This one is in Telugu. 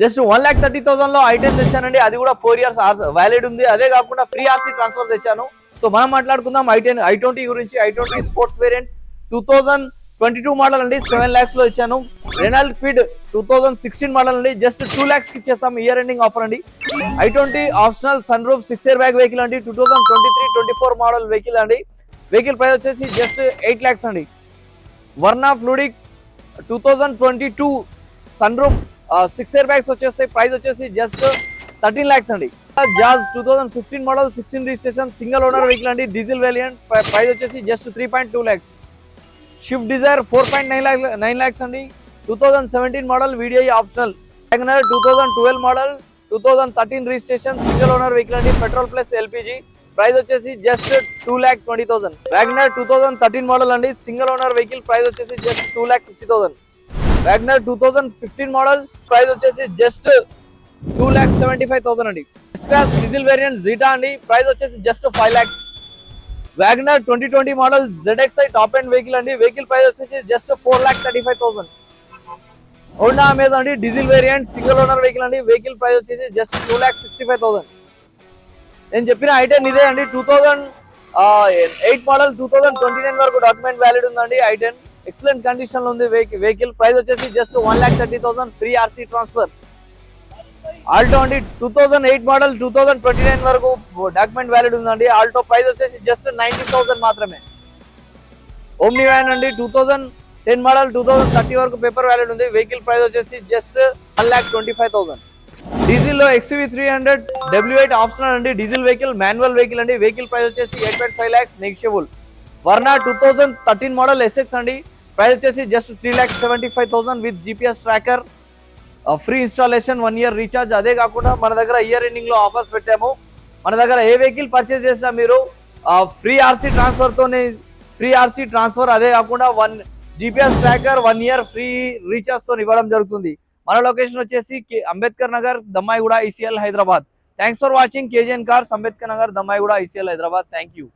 జస్ట్ 1,30,000 లో i10 తెచ్చానండి. అది కూడా 4 years వ్యాలిడ్ ఉంది. అదే కాకుండా ఫ్రీ ఆర్సీ ట్రాన్స్ఫర్ తెచ్చాను. సో మనం మాట్లాడుకుందాం i20 గురించి. i20 స్పోర్ట్స్ వేరియంట్ 2022 మోడల్ అండి. 7 lakhs లో ఇచ్చాను. రెనాల్డ్ క్విడ్ 2016 మోడల్ అండి. జస్ట్ 2 lakhs కి ఇచ్చేస్తాం. ఇయర్ ఎండింగ్ ఆఫర్ అండి. i20 optional sunroof 6 air bag vehicle అండి. 2023-24 మోడల్ వెహికల్ అండి. వెహికల్ ప్రైస్ వచ్చేసి జస్ట్ 8 lakhs అండి. Verna fluidic 2022 sunroof 6 air bags వచ్చేస్తాయి. ప్రైస్ వచ్చేసి జస్ట్ 13 lakhs అండి. Jazz 2015 model 16 registration single owner vehicle అండి. డీజిల్ వేరియంట్ ప్రైస్ వచ్చేసి just 3.2 lakhs. Swift Dzire 4.9 lakhs అండి. 2017 model VDI optional. WagonR 2012 model 2013 registration single owner vehicle అండి. పెట్రోల్ ప్లస్ ఎల్పిజి ప్రైస్ వచ్చేసి జస్ట్ 2,20,000. వ్యాగనర్ 2013 మోడల్ అండి. సింగిల్ ఓనర్ వెహికల్ ప్రైస్ వచ్చేసి జస్ట్ 2,50,000. వ్యాగనర్ 2015 మోడల్ ప్రైస్ వచ్చేసి జస్ట్ 2,75,000 అండి. ఎస్క్రాస్ డీజిల్ వేరియంట్ జీటా అండి. ప్రైస్ వచ్చేసి just 5 lakhs. WagonR 2020 model ZXi top end vehicle అండి. వెహికల్ ప్రైస్ వచ్చేసి జస్ట్ 4,35,000. హోండా అమేజ్ అండి. Diesel variant single owner vehicle అండి. వెహికల్ ప్రైస్ వచ్చేసి జస్ట్ 2,65,000. నేను చెప్పిన i10 ఇదే అండి. 2008 మోడల్ 2029 వరకు డాక్యుమెంట్ వ్యాలిడ్ ఉందండి. i10 ఎక్సలెంట్ కండిషన్ లో ఉంది. వెహికల్ ప్రైస్ వచ్చేసి just 1,30,000. Free RC transfer. Alto అండి. 2008 మోడల్ 2029 వరకు డాక్యుమెంట్ వ్యాలిడ్ ఉందండి. ఆల్టో ప్రైస్ వచ్చేసి జస్ట్ 90,000 మాత్రమే. ఓమ్ని వ్యాన్ అండి. 2010 మోడల్ 2030 వరకు పేపర్ వ్యాలిడ్ ఉంది. వెహికల్ ప్రైస్ వచ్చేసి జస్ట్ 1,25,000. డీజిల్ లో XUV 300 W8 ఆప్షనల్ అండి. డీజిల్ వెహికల్ మాన్యువల్ వెహికల్ అండి. వెహికల్ ప్రైస్ వచ్చేసి 8.5 lakhs negotiable. Verna 2013 model SX అండి. ప్రైస్ వచ్చేసి just 3,75,000 with GPS tracker, free installation, 1 year recharge. అదే కాకుండా మన దగ్గర ఇయర్ ఎండింగ్ లో ఆఫర్స్ పెట్టాము. మన దగ్గర ఏ వెహికల్ పర్చేస్ చేసినా మీరు ఫ్రీ ఆర్సీ ట్రాన్స్ఫర్ తోనే ఫ్రీ ఆర్సీ ట్రాన్స్ఫర్, అదే కాకుండా GPS tracker, 1 year free recharge తో ఇవ్వడం జరుగుతుంది. మన లొకేషన్ వచ్చేసి Ambedkar Nagar, Dammaiguda, ICL, Hyderabad. Thanks for watching KJN cars, Ambedkar Nagar, Dammaiguda, ICL, Hyderabad. Thank you.